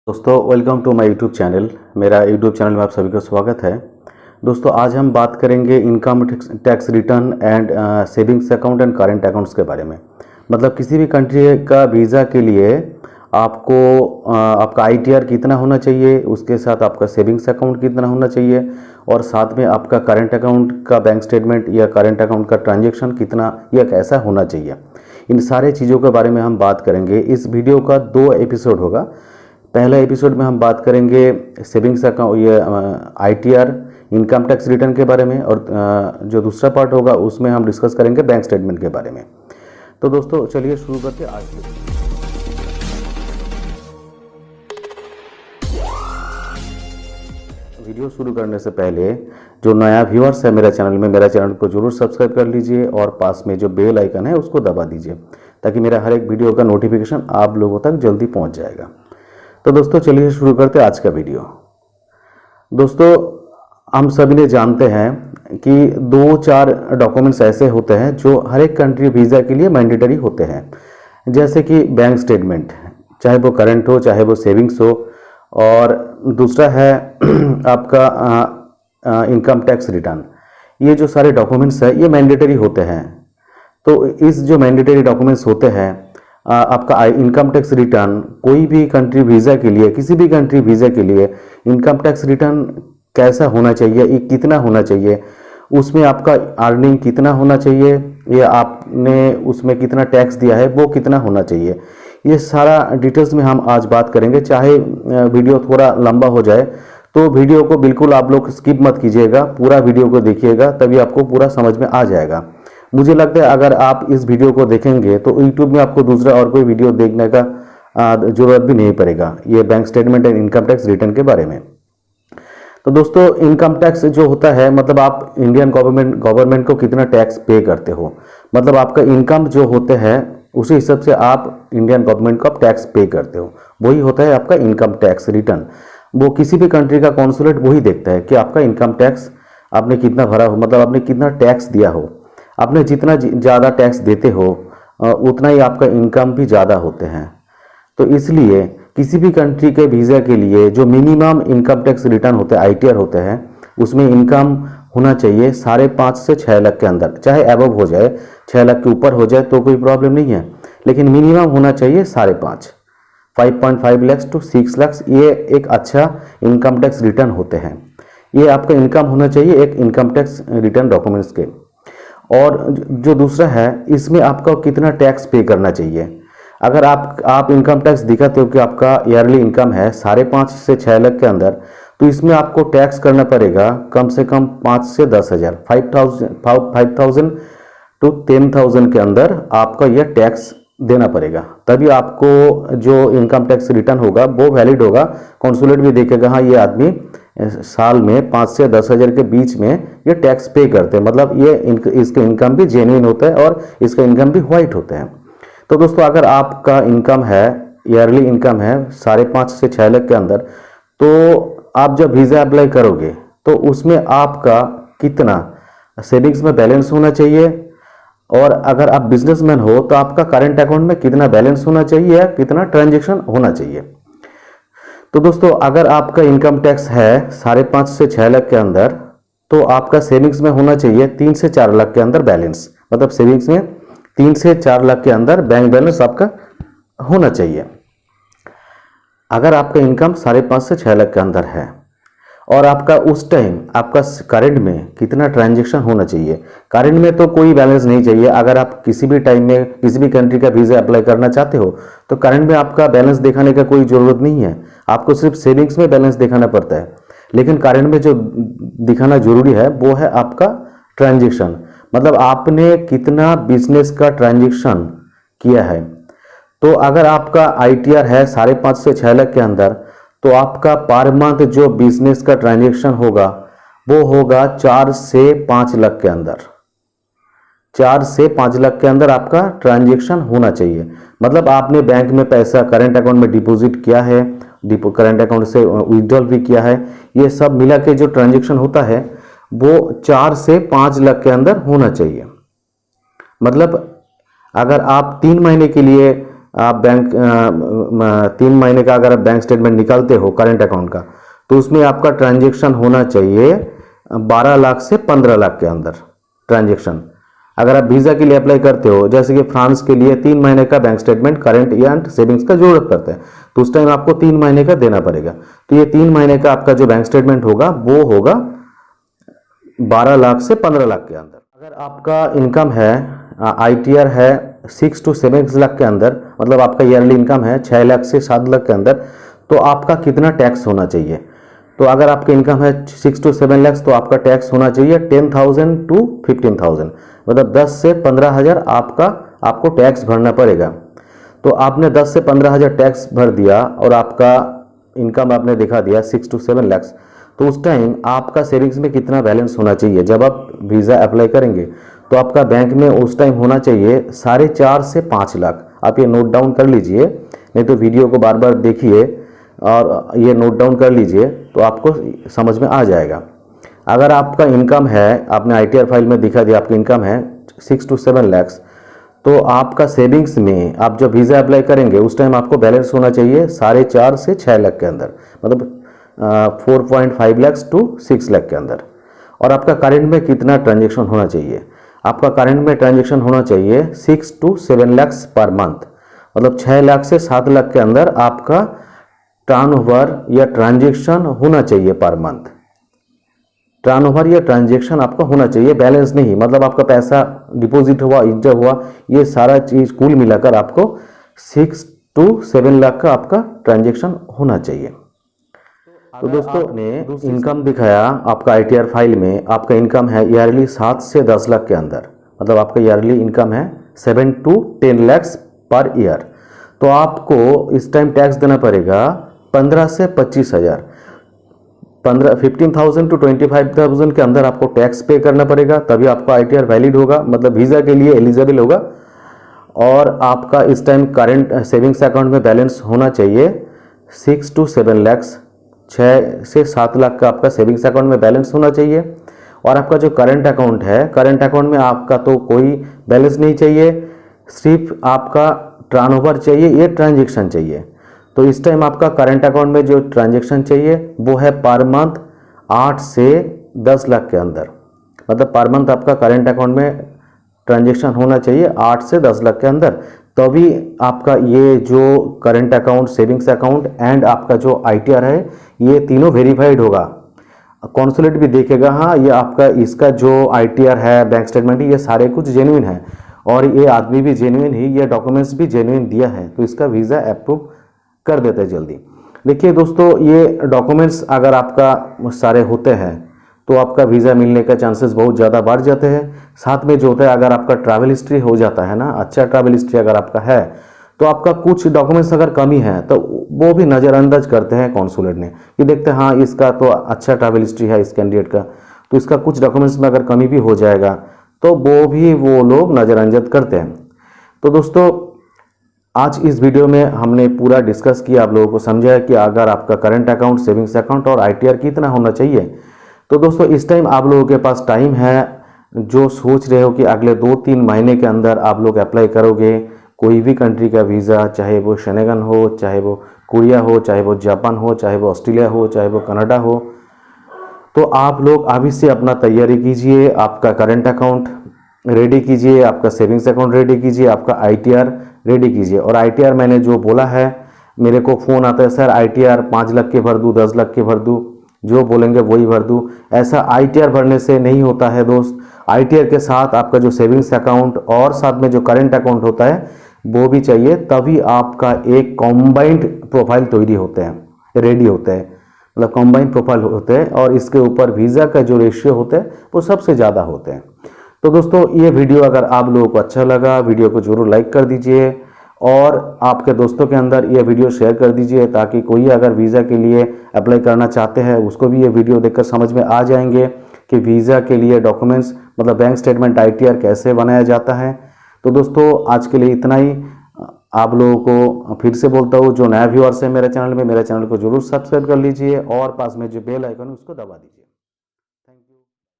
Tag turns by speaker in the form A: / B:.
A: दोस्तों welcome to my YouTube channel. मेरा YouTube channel में आप सभी का स्वागत है। दोस्तों आज हम बात करेंगे income tax return and savings account and current accounts के बारे में। मतलब किसी भी कंट्री का वीज़ा के लिए आपको आपका आईटीआर कितना होना चाहिए, उसके साथ आपका सेविंग्स अकाउंट कितना होना चाहिए और साथ में आपका करेंट अकाउंट का बैंक स्टेटमेंट या करेंट अकाउंट का ट्रांजेक्शन कितना या कैसा होना चाहिए, इन सारे चीज़ों के बारे में हम बात करेंगे। इस वीडियो का 2 एपिसोड होगा। पहला एपिसोड में हम बात करेंगे सेविंग्स अकाउंट, ये आईटीआर इनकम टैक्स रिटर्न के बारे में, और जो दूसरा पार्ट होगा उसमें हम डिस्कस करेंगे बैंक स्टेटमेंट के बारे में। तो दोस्तों चलिए शुरू करते हैं आज की वीडियो। शुरू करने से पहले जो नया व्यूअर्स है मेरा चैनल को जरूर सब्सक्राइब कर लीजिए और पास में जो बेल आइकन है उसको दबा दीजिए ताकि मेरा हर एक वीडियो का नोटिफिकेशन आप लोगों तक जल्दी पहुंच जाएगा। तो दोस्तों चलिए शुरू करते हैं आज का वीडियो। दोस्तों हम सभी ने जानते हैं कि 2-4 डॉक्यूमेंट्स ऐसे होते हैं जो हर एक कंट्री वीज़ा के लिए मैंडेटरी होते हैं, जैसे कि बैंक स्टेटमेंट, चाहे वो करंट हो चाहे वो सेविंग्स हो, और दूसरा है आपका इनकम टैक्स रिटर्न। ये जो सारे डॉक्यूमेंट्स हैं ये मैंडेटरी होते हैं। तो इस जो मैंडेटरी डॉक्यूमेंट्स होते हैं, आपका इनकम टैक्स रिटर्न कोई भी कंट्री वीज़ा के लिए, किसी भी कंट्री वीज़ा के लिए इनकम टैक्स रिटर्न कैसा होना चाहिए, ये कितना होना चाहिए, उसमें आपका अर्निंग कितना होना चाहिए, या आपने उसमें कितना टैक्स दिया है वो कितना होना चाहिए, ये सारा डिटेल्स में हम आज बात करेंगे। चाहे वीडियो थोड़ा लंबा हो जाए तो वीडियो को बिल्कुल आप लोग स्किप मत कीजिएगा, पूरा वीडियो को देखिएगा, तभी आपको पूरा समझ में आ जाएगा। मुझे लगता है अगर आप इस वीडियो को देखेंगे तो यूट्यूब में आपको दूसरा और कोई वीडियो देखने का जरूरत भी नहीं पड़ेगा ये bank statement and income tax return के बारे में। तो दोस्तों इनकम टैक्स जो होता है, मतलब आप इंडियन गवर्नमेंट को कितना टैक्स पे करते हो, मतलब आपका इनकम जो होते हैं उसी हिसाब से आप इंडियन गवर्नमेंट को आप टैक्स पे करते हो, वही होता है आपका इनकम टैक्स रिटर्न। वो किसी भी कंट्री का कॉन्सुलेट वही देखता है कि आपका इनकम टैक्स आपने कितना भरा हो, मतलब आपने कितना टैक्स दिया हो। आपने जितना ज़्यादा टैक्स देते हो उतना ही आपका इनकम भी ज़्यादा होते हैं। तो इसलिए किसी भी कंट्री के वीज़ा के लिए जो मिनिमम इनकम टैक्स रिटर्न होते हैं, आईटीआर होते हैं, उसमें इनकम होना चाहिए 5.5 से 6 लाख के अंदर। चाहे अबव हो जाए, 6 लाख के ऊपर हो जाए तो कोई प्रॉब्लम नहीं है, लेकिन मिनिमम होना चाहिए 5.5, 5.5 लाख टू 6 लाख। ये एक अच्छा इनकम टैक्स रिटर्न होते हैं। ये आपका इनकम होना चाहिए एक इनकम टैक्स रिटर्न डॉक्यूमेंट्स के। और जो दूसरा है, इसमें आपका कितना टैक्स पे करना चाहिए। अगर आप इनकम टैक्स दिखाते हो कि आपका ईयरली इनकम है 5.5 से 6 लाख के अंदर, तो इसमें आपको टैक्स करना पड़ेगा कम से कम 5 से 10 हज़ार, 5,000 टू 10,000 के अंदर आपका यह टैक्स देना पड़ेगा, तभी आपको जो इनकम टैक्स रिटर्न होगा वो वैलिड होगा। कॉन्सुलेट भी देखेगा हाँ ये आदमी साल में 5 से 10 हज़ार के बीच में ये टैक्स पे करते हैं, मतलब ये इसका इनकम भी जेन्युइन होता है और इसका इनकम भी वाइट होता है। तो दोस्तों अगर आपका इनकम है, ईयरली इनकम है 5.5 से 6 लाख के अंदर, तो आप जब वीज़ा अप्लाई करोगे तो उसमें आपका कितना सेविंग्स में बैलेंस होना चाहिए, और अगर आप बिजनेसमैन हो तो आपका करंट अकाउंट में कितना बैलेंस होना चाहिए या कितना ट्रांजेक्शन होना चाहिए। तो दोस्तों अगर आपका इनकम टैक्स है 5.5 से 6 लाख के अंदर, तो आपका सेविंग्स में होना चाहिए 3 से 4 लाख के अंदर बैलेंस, मतलब सेविंग्स में 3 से 4 लाख के अंदर बैंक बैलेंस आपका होना चाहिए। अगर आपका इनकम 5.5 से 6 लाख के अंदर है, और आपका उस टाइम आपका करंट में कितना ट्रांजेक्शन होना चाहिए। करंट में तो कोई बैलेंस नहीं चाहिए। अगर आप किसी भी टाइम में किसी भी कंट्री का वीज़ा अप्लाई करना चाहते हो तो करंट में आपका बैलेंस दिखाने का कोई ज़रूरत नहीं है, आपको सिर्फ सेविंग्स में बैलेंस दिखाना पड़ता है। लेकिन करंट में जो दिखाना जरूरी है वो है आपका ट्रांजेक्शन, मतलब आपने कितना बिजनेस का ट्रांजेक्शन किया है। तो अगर आपका आईटीआर है 5.5 से 6 लाख के अंदर, तो आपका पर मंथ जो बिजनेस का ट्रांजेक्शन होगा वो होगा 4 से 5 लाख के अंदर। 4 से 5 लाख के अंदर आपका ट्रांजेक्शन होना चाहिए, मतलब आपने बैंक में पैसा करंट अकाउंट में डिपॉजिट किया है, करंट अकाउंट से विड्रॉल भी किया है, ये सब मिला के जो ट्रांजेक्शन होता है वो 4 से 5 लाख के अंदर होना चाहिए। मतलब अगर आप 3 महीने के लिए आप बैंक 3 महीने का अगर आप बैंक स्टेटमेंट निकालते हो करंट अकाउंट का, तो उसमें आपका ट्रांजैक्शन होना चाहिए 12 लाख से 15 लाख के अंदर ट्रांजैक्शन। अगर आप वीज़ा के लिए अप्लाई करते हो, जैसे कि फ्रांस के लिए 3 महीने का बैंक स्टेटमेंट करंट या सेविंग्स का जरूरत पड़ता है, तो उस टाइम आपको 3 महीने का देना पड़ेगा। तो ये 3 महीने का आपका जो बैंक स्टेटमेंट होगा वो होगा 12 लाख से 15 लाख के अंदर। अगर आपका इनकम है ITR है 6 to 7 लाख के अंदर, मतलब आपका ईयरली इनकम है 6 लाख से 7 लाख के अंदर, तो आपका कितना टैक्स होना चाहिए? तो अगर आपका इनकम है 6 to 7 लाख, तो आपका टैक्स होना चाहिए 10,000 to 15,000, मतलब 10 से 15,000 आपको टैक्स भरना पड़ेगा। तो आपने 10 से 15,000 टैक्स भर दिया और आपका इनकम आपने दिखा दिया 6 to 7 लाख, तो उस टाइम आपका सेविंग्स में कितना बैलेंस होना चाहिए? जब आप वीज़ा अप्लाई करेंगे तो आपका बैंक में उस टाइम होना चाहिए 4.5 से 5 लाख। आप ये नोट डाउन कर लीजिए, नहीं तो वीडियो को बार बार देखिए और ये नोट डाउन कर लीजिए तो आपको समझ में आ जाएगा। अगर आपका इनकम है, आपने ITR फाइल में दिखा दिया, आपकी इनकम है 6 to 7 लाख, तो आपका सेविंग्स में आप जब वीज़ा अप्लाई करेंगे उस टाइम आपको बैलेंस होना चाहिए 4.5 से 6 लाख के अंदर, मतलब 4.5 लाख to 6 लाख के अंदर। और आपका करंट में कितना ट्रांजेक्शन होना चाहिए? आपका करंट में ट्रांजेक्शन होना चाहिए 6 to 7 लाख पर मंथ, मतलब 6 लाख से 7 लाख के अंदर आपका टर्नओवर या ट्रांजेक्शन होना चाहिए पर मंथ। टर्नओवर या ट्रांजेक्शन आपका होना चाहिए, बैलेंस नहीं, मतलब आपका पैसा डिपॉजिट हुआ, इंटर हुआ, ये सारा चीज कुल मिलाकर आपको 6 to 7 लाख का आपका ट्रांजेक्शन होना चाहिए। तो दोस्तों ने इनकम दिखाया आपका ITR फाइल में, आपका इनकम है ईयरली 7 से 10 लाख के अंदर, मतलब आपका ईयरली इनकम है 7 to 10 लाख पर ईयर, तो आपको इस टाइम टैक्स देना पड़ेगा 15 से 25,000, 15,000 to 25,000 के अंदर आपको टैक्स पे करना पड़ेगा, तभी आपका ITR वैलिड होगा, मतलब वीज़ा के लिए एलिजिबल होगा। और आपका इस टाइम करंट सेविंग्स अकाउंट में बैलेंस होना चाहिए 6 to 7 लाख, 6 से 7 लाख का आपका सेविंग्स अकाउंट में बैलेंस होना चाहिए। और आपका जो करंट अकाउंट है, करंट अकाउंट में आपका तो कोई बैलेंस नहीं चाहिए, सिर्फ आपका टर्नओवर चाहिए, ये ट्रांजेक्शन चाहिए। तो इस टाइम आपका करंट अकाउंट में जो ट्रांजेक्शन चाहिए वो है पर मंथ 8 से 10 लाख के अंदर, मतलब पर मंथ आपका करंट अकाउंट में ट्रांजेक्शन होना चाहिए 8 से 10 लाख के अंदर, तभी आपका ये जो current account, savings account and आपका जो ITR है, ये तीनों वेरीफाइड होगा। कॉन्सुलेट भी देखेगा हाँ ये आपका इसका जो ITR है, बैंक स्टेटमेंट है, ये सारे कुछ जेन्युइन है और ये आदमी भी जेन्युइन ही, ये डॉक्यूमेंट्स भी जेन्युइन दिया है, तो इसका वीज़ा अप्रूव कर देते हैं जल्दी। देखिए दोस्तों, ये डॉक्यूमेंट्स अगर आपका सारे होते हैं तो आपका वीज़ा मिलने का चांसेस बहुत ज़्यादा बढ़ जाते हैं। साथ में जो होता है, अगर आपका ट्रैवल हिस्ट्री हो जाता है ना, अच्छा ट्रैवल हिस्ट्री अगर आपका है, तो आपका कुछ डॉक्यूमेंट्स अगर कमी है तो वो भी नज़रअंदाज करते हैं कॉन्सुलेट ने, कि देखते हैं हाँ इसका तो अच्छा ट्रैवल हिस्ट्री है इस कैंडिडेट का, तो इसका कुछ डॉक्यूमेंट्स में अगर कमी भी हो जाएगा तो वो लोग नज़रअंदाज करते हैं। तो दोस्तों, आज इस वीडियो में हमने पूरा डिस्कस किया, आप लोगों को समझाया कि अगर आपका करंट अकाउंट, सेविंग्स अकाउंट और ITR कितना होना चाहिए। तो दोस्तों, इस टाइम आप लोगों के पास टाइम है, जो सोच रहे हो कि अगले 2-3 महीने के अंदर आप लोग अप्लाई करोगे कोई भी कंट्री का वीज़ा, चाहे वो शेनेगन हो, चाहे वो कोरिया हो, चाहे वो जापान हो, चाहे वो ऑस्ट्रेलिया हो, चाहे वो कनाडा हो, तो आप लोग अभी से अपना तैयारी कीजिए, आपका करंट अकाउंट रेडी कीजिए, आपका सेविंग्स अकाउंट रेडी कीजिए, आपका ITR रेडी कीजिए। और ITR मैंने जो बोला है, मेरे को फ़ोन आता है सर ITR 5 लाख के भर दूँ, 10 लाख के भर दूँ, जो बोलेंगे वही भर दूँ। ऐसा ITR भरने से नहीं होता है दोस्त। ITR के साथ आपका जो सेविंग्स अकाउंट और साथ में जो करंट अकाउंट होता है वो भी चाहिए, तभी आपका एक कॉम्बाइंड प्रोफाइल तैयारी होते हैं, रेडी होते हैं, मतलब कॉम्बाइंड प्रोफाइल होते हैं। और इसके ऊपर वीज़ा का जो रेशियो होता है वो सबसे ज़्यादा होते हैं। तो दोस्तों, ये वीडियो अगर आप लोगों को अच्छा लगा, वीडियो को जरूर लाइक कर दीजिए और आपके दोस्तों के अंदर ये वीडियो शेयर कर दीजिए, ताकि कोई अगर वीज़ा के लिए अप्लाई करना चाहते हैं उसको भी ये वीडियो देखकर समझ में आ जाएंगे कि वीज़ा के लिए डॉक्यूमेंट्स, मतलब बैंक स्टेटमेंट, ITR कैसे बनाया जाता है। तो दोस्तों, आज के लिए इतना ही। आप लोगों को फिर से बोलता हूँ, जो नया व्यूअर्स है मेरे चैनल में, मेरे चैनल को जरूर सब्सक्राइब कर लीजिए और पास में जो बेल आइकन है उसको दबा दीजिए।